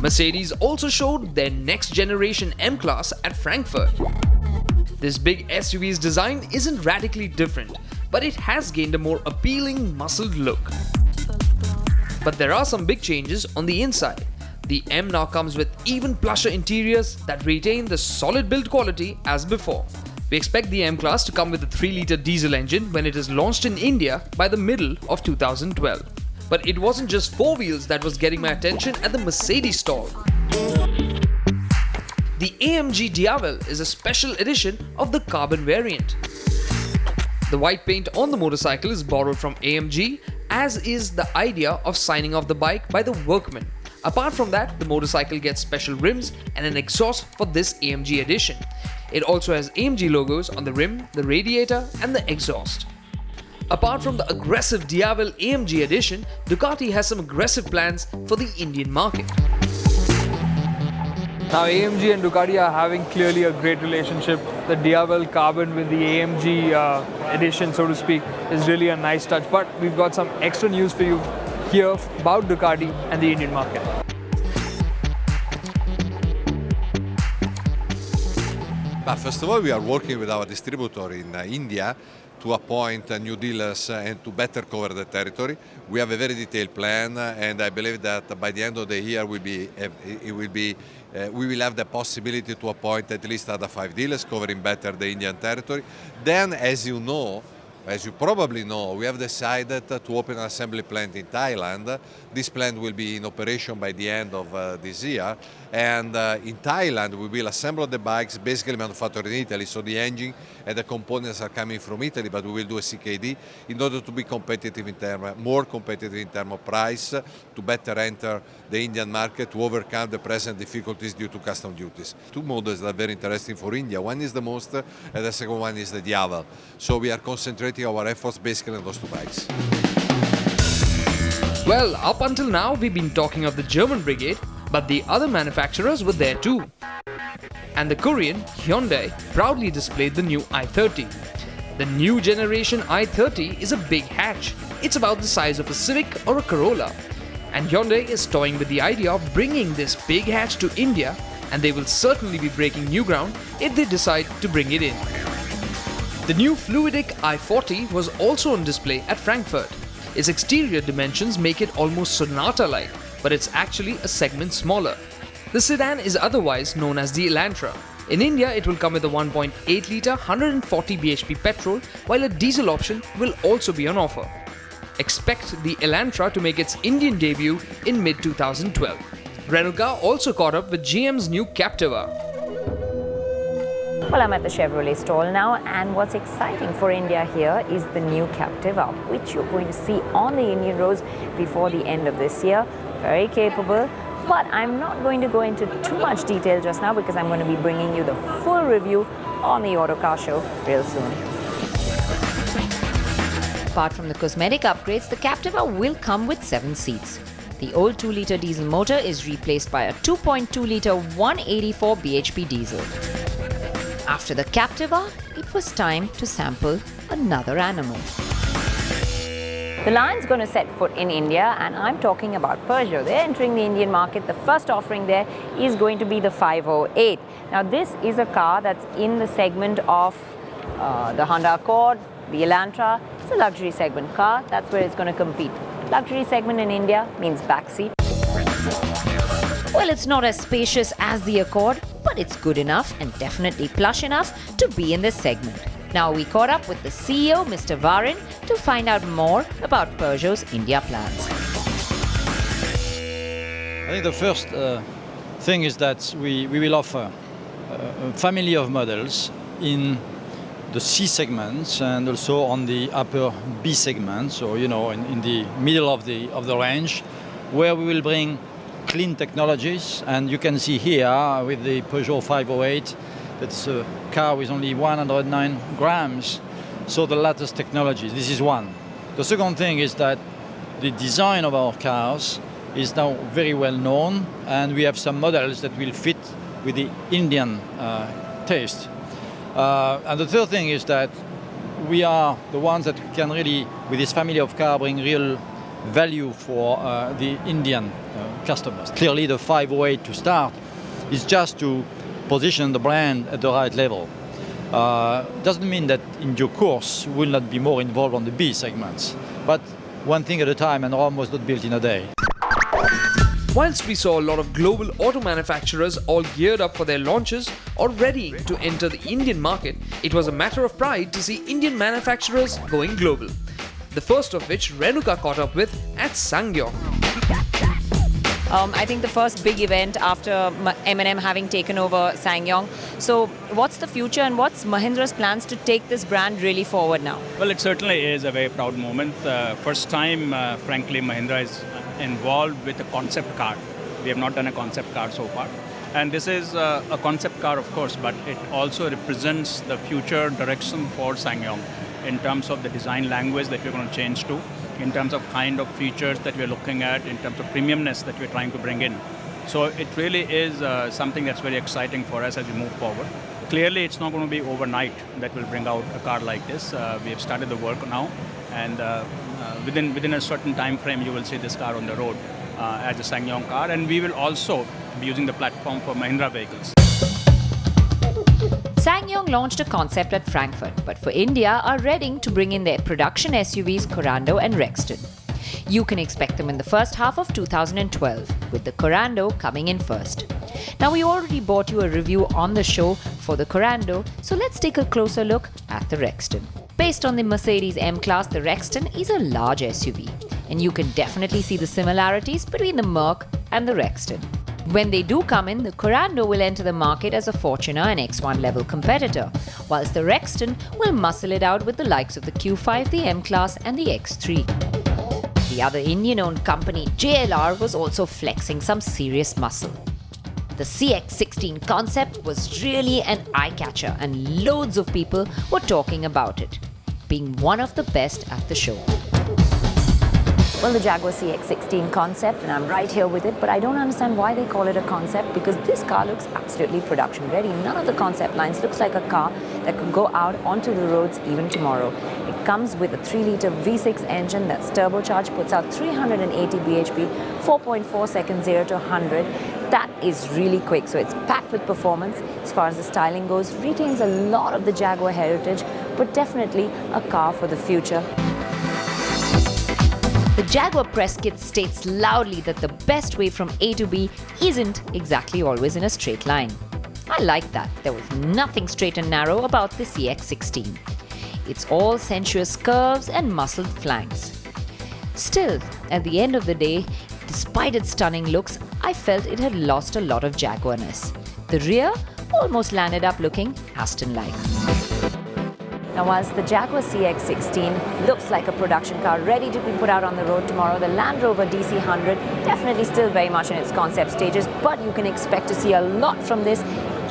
Mercedes also showed their next generation M-Class at Frankfurt. This big SUV's design isn't radically different, but it has gained a more appealing, muscled look. But there are some big changes on the inside. The M now comes with even plusher interiors that retain the solid build quality as before. We expect the M-Class to come with a 3-litre diesel engine when it is launched in India by the middle of 2012. But it wasn't just four wheels that was getting my attention at the Mercedes stall. The AMG Diavel is a special edition of the carbon variant. The white paint on the motorcycle is borrowed from AMG, as is the idea of signing off the bike by the workman. Apart from that, the motorcycle gets special rims and an exhaust for this AMG edition. It also has AMG logos on the rim, the radiator and the exhaust. Apart from the aggressive Diavel AMG edition, Ducati has some aggressive plans for the Indian market. Now AMG and Ducati are having clearly a great relationship. The Diavel Carbon with the AMG edition, so to speak, is really a nice touch. But we've got some extra news for you here about Ducati and the Indian market. But first of all, we are working with our distributor in India to appoint new dealers and to better cover the territory. We have a very detailed plan, and I believe that by the end of the year we will have the possibility to appoint at least other 5 dealers covering better the Indian territory. Then, as you probably know, we have decided to open an assembly plant in Thailand. This plant will be in operation by the end of this year. And in Thailand, we will assemble the bikes basically manufactured in Italy. So the engine and the components are coming from Italy, but we will do a CKD in order to be competitive more competitive in terms of price, to better enter the Indian market, to overcome the present difficulties due to custom duties. 2 models that are very interesting for India. One is the Monster, and the second one is the Diavel. So we are concentrating our efforts basically on those 2 bikes. Well, up until now, we've been talking of the German brigade, but the other manufacturers were there too. And the Korean, Hyundai, proudly displayed the new i30. The new generation i30 is a big hatch. It's about the size of a Civic or a Corolla. And Hyundai is toying with the idea of bringing this big hatch to India, and they will certainly be breaking new ground if they decide to bring it in. The new fluidic i40 was also on display at Frankfurt. Its exterior dimensions make it almost Sonata-like, but it's actually a segment smaller. The sedan is otherwise known as the Elantra. In India, it will come with a 1.8-litre 140 bhp petrol, while a diesel option will also be on offer. Expect the Elantra to make its Indian debut in mid-2012. Renault Car also caught up with GM's new Captiva. Well, I'm at the Chevrolet stall now, and what's exciting for India here is the new Captiva, which you're going to see on the Indian roads before the end of this year. Very capable, but I'm not going to go into too much detail just now because I'm going to be bringing you the full review on the Autocar show real soon. Apart from the cosmetic upgrades, the Captiva will come with 7 seats. The old 2-litre diesel motor is replaced by a 2.2-litre 184 bhp diesel. After the Captiva, it was time to sample another animal. The Lion's going to set foot in India, and I'm talking about Peugeot. They're entering the Indian market. The first offering there is going to be the 508. Now, this is a car that's in the segment of the Honda Accord, the Elantra. It's a luxury segment car. That's where it's going to compete. Luxury segment in India means backseat. Well, it's not as spacious as the Accord, but it's good enough and definitely plush enough to be in this segment. Now we caught up with the CEO, Mr. Varin, to find out more about Peugeot's India plans. I think the first thing is that we will offer a family of models in the C segments and also on the upper B segment, so in the middle of the range, where we will bring clean technologies. And you can see here with the Peugeot 508, it's a car with only 109 grams, so the latest technology. This is one. The second thing is that the design of our cars is now very well known, and we have some models that will fit with the Indian taste. And the third thing is that we are the ones that can really, with this family of cars, bring real value for the Indian customers. Clearly, the 508 to start is just to position the brand at the right level. Doesn't mean that in due course we'll not be more involved on the B segments, but one thing at a time, and Rome was not built in a day. Whilst we saw a lot of global auto manufacturers all geared up for their launches or readying to enter the Indian market, it was a matter of pride to see Indian manufacturers going global. The first of which Renuka caught up with at Sangyong. I think the first big event after M&M having taken over Sangyong. So what's the future and what's Mahindra's plans to take this brand really forward now? Well, it certainly is a very proud moment. First time, frankly, Mahindra is involved with a concept car. We have not done a concept car so far. And this is a concept car, of course, but it also represents the future direction for Sangyong in terms of the design language that we're going to change to, in terms of kind of features that we're looking at, in terms of premiumness that we're trying to bring in. So it really is something that's very exciting for us as we move forward. Clearly, it's not going to be overnight that we'll bring out a car like this. We have started the work now, and within a certain time frame, you will see this car on the road as a Sangyong car, and we will also be using the platform for Mahindra vehicles. Sangyong launched a concept at Frankfurt, but for India are readying to bring in their production SUVs Corando and Rexton. You can expect them in the first half of 2012, with the Corando coming in first. Now, we already brought you a review on the show for the Corando, so let's take a closer look at the Rexton. Based on the Mercedes M-Class, the Rexton is a large SUV, and you can definitely see the similarities between the Merc and the Rexton. When they do come in, the Corando will enter the market as a Fortuner and X1 level competitor, whilst the Rexton will muscle it out with the likes of the Q5, the M-Class and the X3. The other Indian-owned company, JLR, was also flexing some serious muscle. The CX-16 concept was really an eye-catcher and loads of people were talking about it, being one of the best at the show. Well, the Jaguar CX-16 concept, and I'm right here with it, but I don't understand why they call it a concept, because this car looks absolutely production ready. None of the concept lines looks like a car that could go out onto the roads even tomorrow. It comes with a 3-litre V6 engine that's turbocharged, puts out 380 bhp, 4.4 seconds 0 to 100. That is really quick, so it's packed with performance. As far as the styling goes, retains a lot of the Jaguar heritage, but definitely a car for the future. The Jaguar press kit states loudly that the best way from A to B isn't exactly always in a straight line. I like that. There was nothing straight and narrow about the CX-16. It's all sensuous curves and muscled flanks. Still, at the end of the day, despite its stunning looks, I felt it had lost a lot of Jaguarness. The rear almost landed up looking Aston-like. Now, whilst the Jaguar CX-16 looks like a production car ready to be put out on the road tomorrow, the Land Rover DC100 definitely still very much in its concept stages, but you can expect to see a lot from this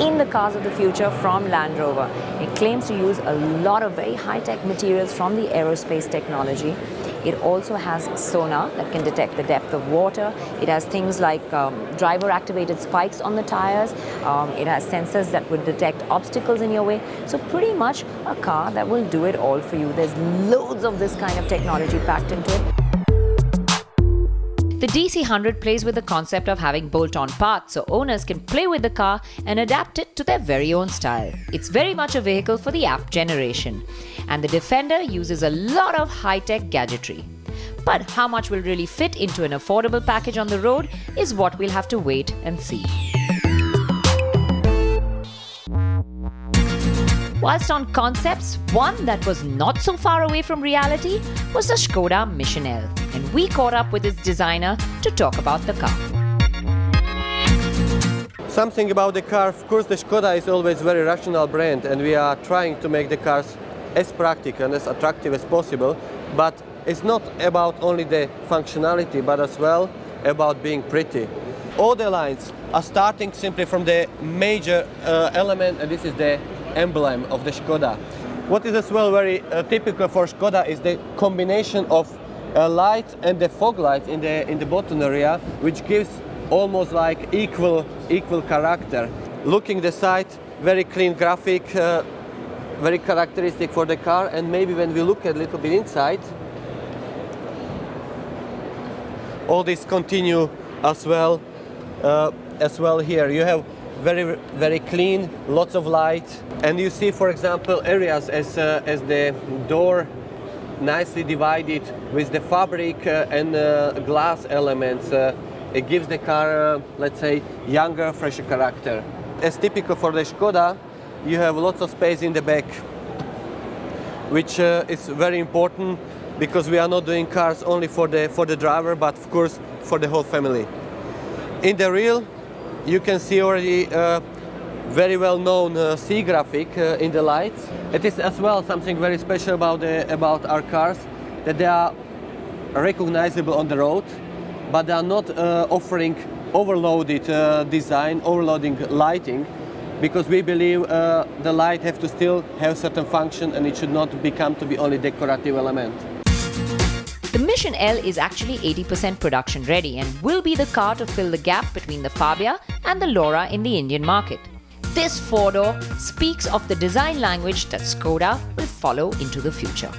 in the cars of the future from Land Rover. It claims to use a lot of very high-tech materials from the aerospace technology. It also has sonar that can detect the depth of water. It has things like driver-activated spikes on the tires. It has sensors that would detect obstacles in your way. So pretty much a car that will do it all for you. There's loads of this kind of technology packed into it. The DC100 plays with the concept of having bolt-on parts, so owners can play with the car and adapt it to their very own style. It's very much a vehicle for the app generation. And the Defender uses a lot of high-tech gadgetry. But how much will really fit into an affordable package on the road is what we'll have to wait and see. Whilst on concepts, one that was not so far away from reality was the Skoda Mission L, and we caught up with its designer to talk about the car. Something about the car, of course the Skoda is always a very rational brand, and we are trying to make the cars as practical and as attractive as possible, but it's not about only the functionality, but as well about being pretty. All the lines are starting simply from the major element, and this is the emblem of the Skoda. What is as well very typical for Skoda is the combination of light and the fog light in the bottom area, which gives almost like equal character. Looking the side, very clean graphic, very characteristic for the car. And maybe when we look a little bit inside, all this continue as well. Here you have very clean, lots of light, and you see, for example, areas as the door nicely divided with the fabric and glass elements. It gives the car, let's say, younger, fresher character. As typical for the Skoda, you have lots of space in the back, which is very important because we are not doing cars only for the driver, but of course for the whole family. In the rear, you can see already very well-known C graphic in the lights. It is as well something very special about our cars, that they are recognizable on the road, but they are not offering overloaded design, overloading lighting, because we believe the light have to still have certain function and it should not become to be only decorative element. The Mission L is actually 80% production ready and will be the car to fill the gap between the Fabia and the Laura in the Indian market. This four-door speaks of the design language that Skoda will follow into the future.